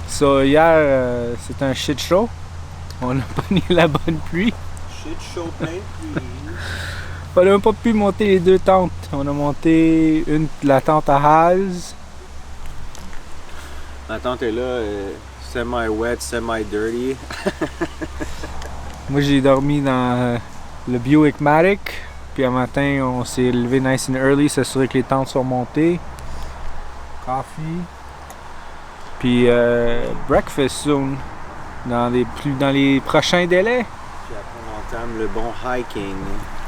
So, hier, c'était un shit show. On a pas mis la bonne pluie. Shit show plein de pluie. On n'a même pas pu monter les deux tentes. On a monté la tente à Haz. Ma tante est là, semi-wet, semi-dirty. Moi, j'ai dormi dans le Buick Matic. Puis un matin, on s'est levé nice and early, s'assurer que les tentes sont montées. Coffee. Puis breakfast soon. Dans les prochains délais. Puis après, on entame le bon hiking.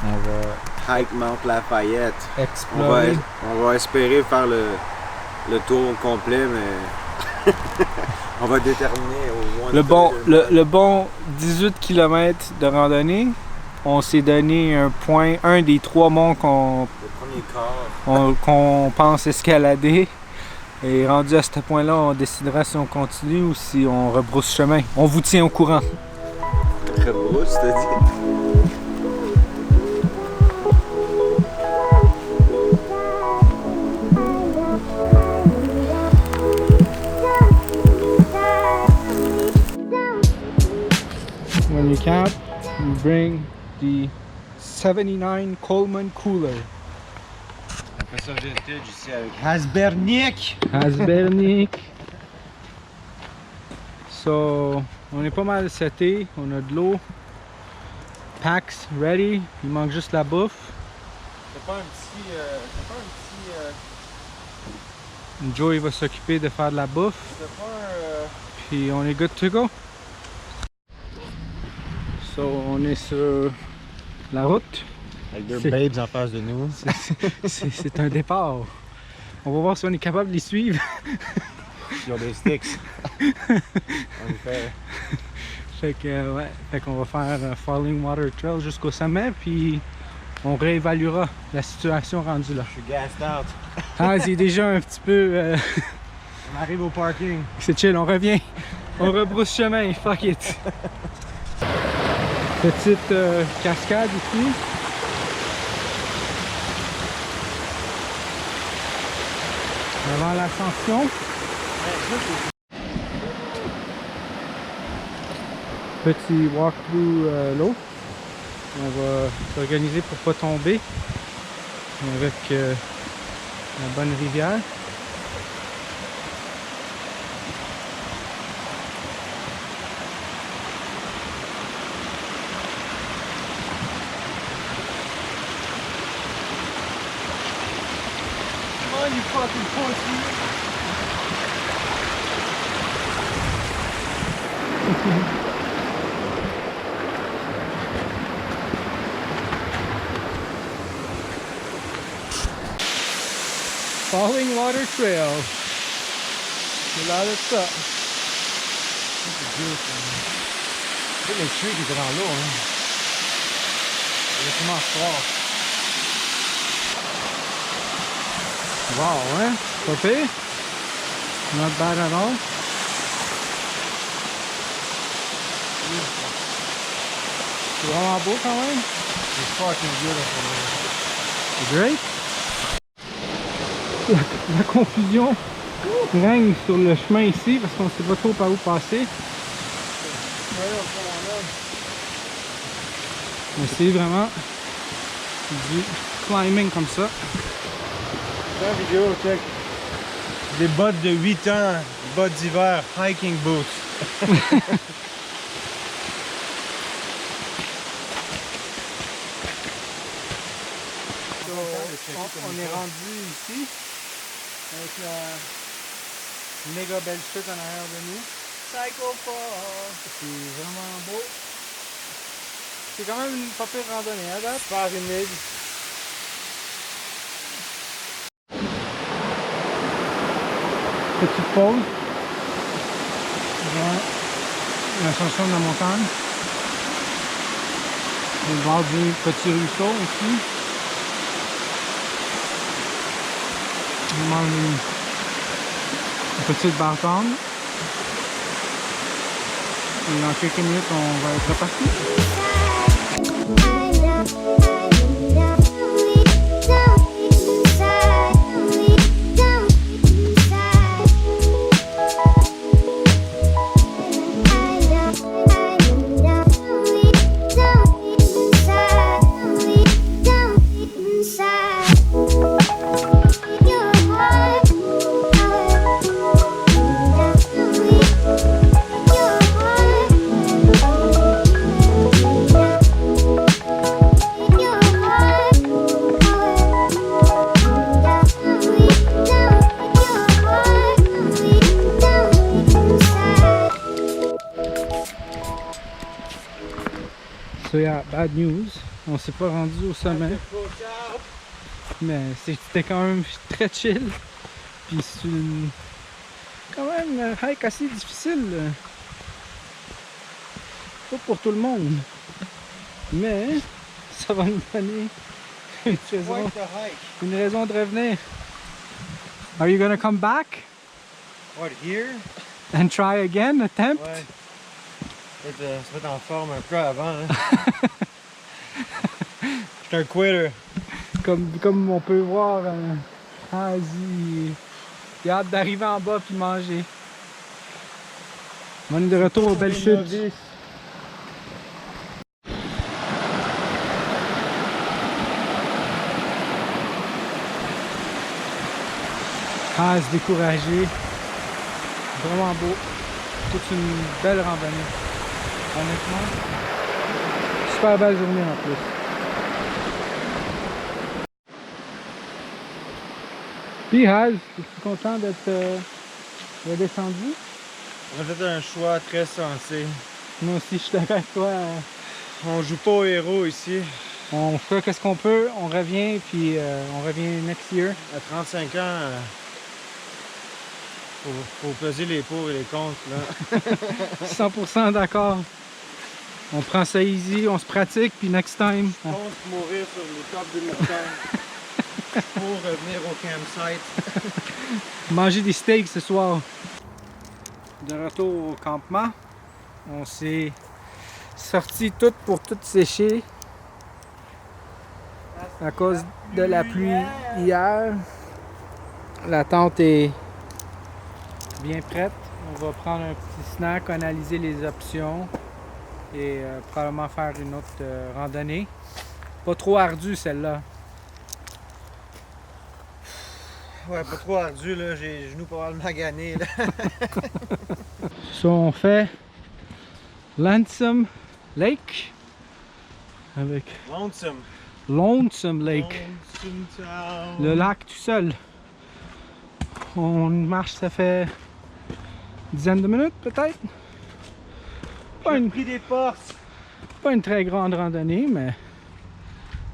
On va Hike Mount Lafayette. explorer. On va espérer faire le tour complet, mais on va déterminer au moins Le bon 18 km de randonnée. On s'est donné un des 3 monts le premier quart. qu'on pense escalader. Et rendu à ce point-là, on décidera si on continue ou si on rebrousse chemin. On vous tient au courant. Rebrousse, t'as dit? When you camp, you bring the 79 Coleman cooler. On fait ça vintage ici avec Hasbernick. Hasbernick. So, on est pas mal seté, on a de l'eau. Packs ready, il manque juste la bouffe. C'est pas un petit... Joey va s'occuper de faire de la bouffe. C'est pas un... Puis on est good to go. So, on est sur la route. Avec deux babes en face de nous. C'est un départ. On va voir si on est capable de les suivre. Ils ont des sticks. On le fait. Fait qu'on va faire Falling Water Trail jusqu'au sommet, puis on réévaluera la situation rendue là. Je suis gassed out. Ah, c'est déjà un petit peu... On arrive au parking. C'est chill, on revient. On rebrousse chemin, fuck it. Petite cascade ici. Avant l'ascension. Petit walkthrough l'eau. On va s'organiser pour pas tomber avec la bonne rivière. Come on, you fucking pussy. Falling Water Trail. C'est là de ça. C'est les trucs qui étaient dans l'eau, hein. Laisse-moi fort. Wow, hein? Pas pire? Not bad at all. C'est vraiment beau quand même. It's fucking beautiful. C'est great. La confusion règne sur le chemin ici parce qu'on ne sait pas trop par où passer. Mais c'est vraiment du climbing comme ça. C'est une vidéo, check. Des bottes de 8 ans, bottes d'hiver, hiking boots. On est rendu ici avec la méga belle chute en arrière de nous. Psycho Fall. C'est vraiment beau. C'est quand même une pas pire randonnée, hein, date? Super humide. Petite pause. Voilà. L'ascension de la montagne. Le bord du petit ruisseau aussi. On mange une petite bartende. Et dans quelques minutes, on va être reparti. So yeah, bad news. On s'est pas rendu au sommet. Mais c'était quand même très chill. Puis c'est quand même un hike assez difficile. Pas pour tout le monde. Mais ça va nous donner une raison de revenir. Are you gonna come back? What, here? And try again, attempt? Ouais. Peut-être se mettre en forme un peu avant. Hein. Je suis un quitter. Comme on peut voir, il a hâte d'arriver en bas puis manger. On est de retour aux belles chutes. Se décourager. Vraiment beau. Toute une belle randonnée. Honnêtement. Super belle journée en plus. Puis Haz, je suis content d'être redescendu. On a fait un choix très sensé. Moi aussi, je suis d'accord avec toi. On joue pas au héros ici. On fait qu'est-ce qu'on peut, on revient, puis on revient next year. À 35 ans, faut peser les pour et les contre. Là. 100% d'accord. On prend ça easy, on se pratique, puis next time. Je compte mourir sur les tops de montagnes pour revenir au campsite. Manger des steaks ce soir. De retour au campement, on s'est sorti tout pour tout sécher à cause de la pluie hier. La tente est bien prête. On va prendre un petit snack, analyser les options et probablement faire une autre randonnée. Pas trop ardue celle-là. Ouais, pas trop ardu, là. J'ai les genoux pas mal maganés. Là. So, on fait Lonesome Lake avec Lonesome Lake. Le lac tout seul. On marche, ça fait une dizaine de minutes peut-être. Pas une très grande randonnée, mais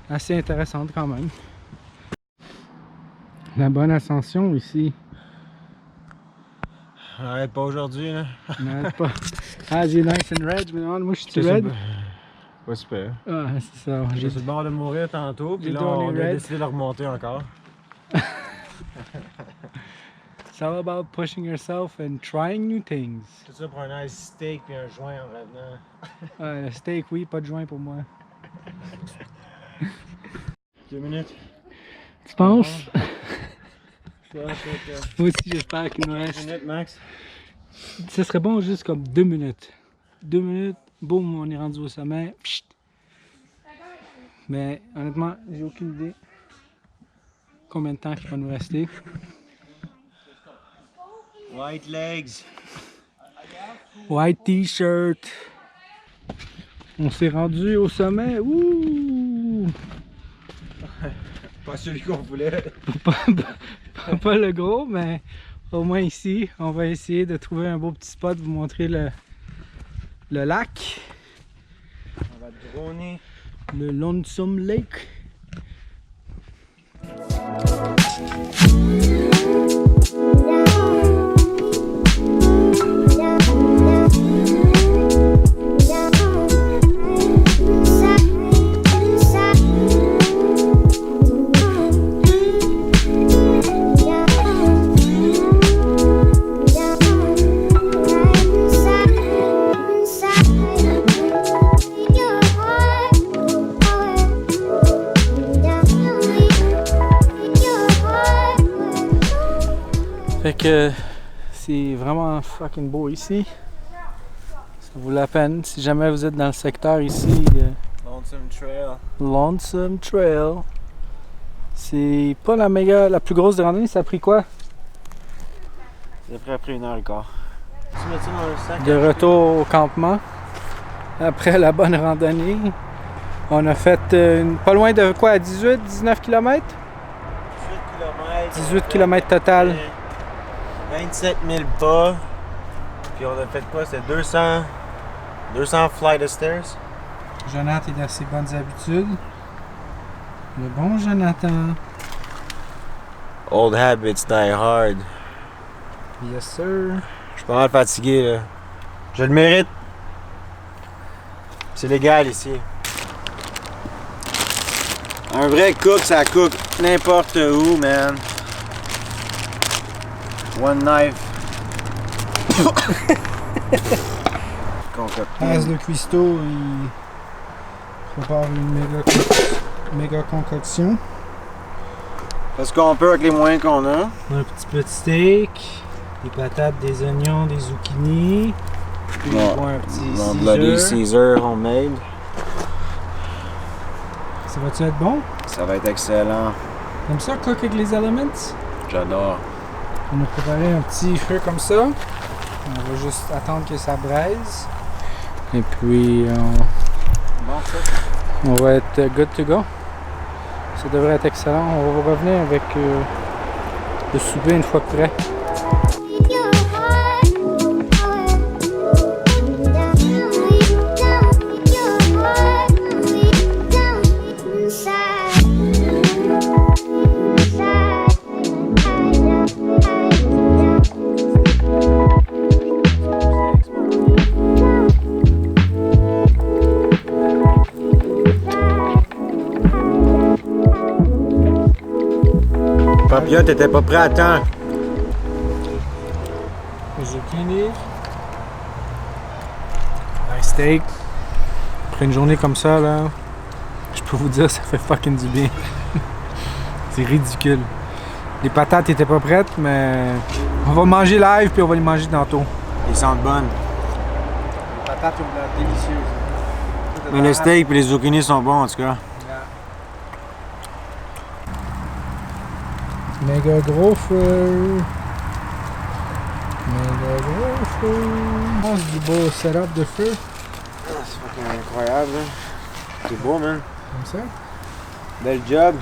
assez intéressante quand même. La bonne ascension ici. Arrête pas aujourd'hui, là. N'arrête pas. Ah, j'ai nice and red, mais non, moi je suis red. Pas super. Ah, c'est ça. J'ai sur le bord de mourir tantôt, puis là on a décidé de remonter encore. It's all about pushing yourself and trying new things. Tout ça pour un nice steak puis un joint en revenant. Le steak, oui, pas de joint pour moi. 2 minutes. Tu penses? Moi aussi, j'espère qu'il nous reste. 2 minutes max. Ce serait bon juste comme 2 minutes. 2 minutes, boum, on est rendu au sommet. Psst. Mais honnêtement, j'ai aucune idée combien de temps il va nous rester. White legs. White t-shirt. On s'est rendu au sommet. Ouh! Pas celui qu'on voulait. pas le gros, mais au moins ici, on va essayer de trouver un beau petit spot, vous montrer le lac. On va droner. Le Lonesome Lake. Fait que c'est vraiment fucking beau ici. Ça vaut la peine si jamais vous êtes dans le secteur ici. Lonesome Trail. Lonesome Trail. C'est pas la plus grosse de randonnée. Ça a pris quoi? Ça a pris 1h15. Tu mets ça dans le sac? De retour au campement. Après la bonne randonnée. On a fait pas loin de quoi? 18-19 km? 18 km total. 27 000 pas. Puis on a fait quoi? C'était 200 flight of stairs. Jonathan est dans ses bonnes habitudes. Le bon Jonathan. Old habits die hard. Yes, sir. Je suis pas mal fatigué, là. Je le mérite. C'est légal ici. Un vrai cook, ça cook n'importe où, man. One knife. Az le cuistot, il prépare une méga concoction. Fait ce qu'on peut avec les moyens qu'on a. Un petit peu de steak, des patates, des oignons, des zucchini. Puis un petit Bloody Caesar. Caesar homemade. Ça va-tu être bon? Ça va être excellent. Comme ça, cook avec les elements? J'adore. On a préparé un petit feu comme ça. On va juste attendre que ça braise. Et puis, on va être good to go. Ça devrait être excellent. On va revenir avec le souper une fois prêt. Papillon, t'étais pas prêt à temps. Zucchini. Un steak. Après une journée comme ça, là, je peux vous dire, ça fait fucking du bien. C'est ridicule. Les patates étaient pas prêtes, mais on va manger live puis on va les manger tantôt. Ils sentent bonnes. Les patates ont l'air délicieuses. Mais le steak et les zucchini sont bons en tout cas. Méga gros feu. Méga gros feu. Oh, c'est du beau setup de feu. C'est fucking incroyable. Hein? C'est beau, man. Comme ça. Bel job.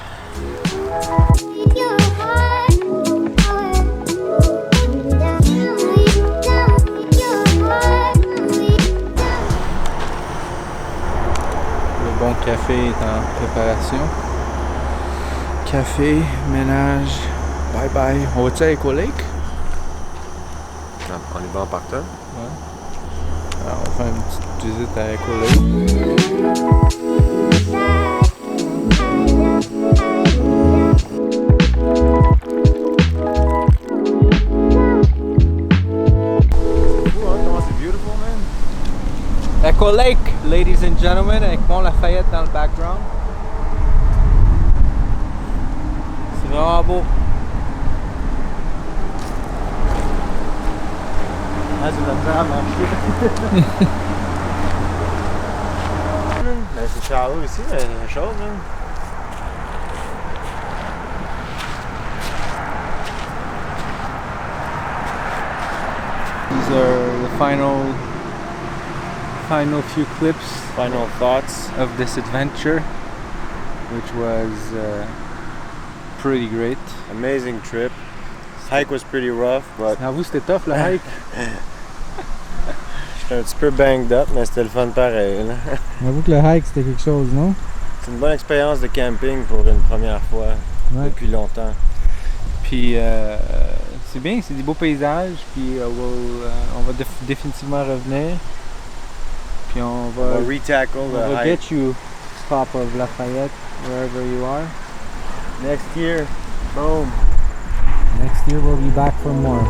Le bon café est en préparation. Café, ménage, bye bye. On va-tu à Echo Lake? On est bon partant. Ouais. Alors, on va faire une petite visite à Echo Lake. C'est beautiful, man. Echo Lake, ladies and gentlemen, avec Mont Lafayette dans le background. C'est vraiment beau. Ah, c'est la temps à marcher. Ben, c'est chaud ici, c'est chaud, man. These are the final few clips, Final thoughts. of this adventure, which was pretty great. Amazing trip. Hike was pretty rough, but Avoue, c'était tough le hike. j'étais un petit peu banged up, mais c'était le fun pareil. Là. Avoue que le hike c'était quelque chose, non? C'est une bonne expérience de camping pour une première fois Ouais. depuis longtemps. Puis c'est bien, c'est des beaux paysages. Puis on va définitivement revenir. Puis on On va va retackle on le va hike. get you top of Lafayette, wherever you are. Next year, boom. Next year we'll be back for more.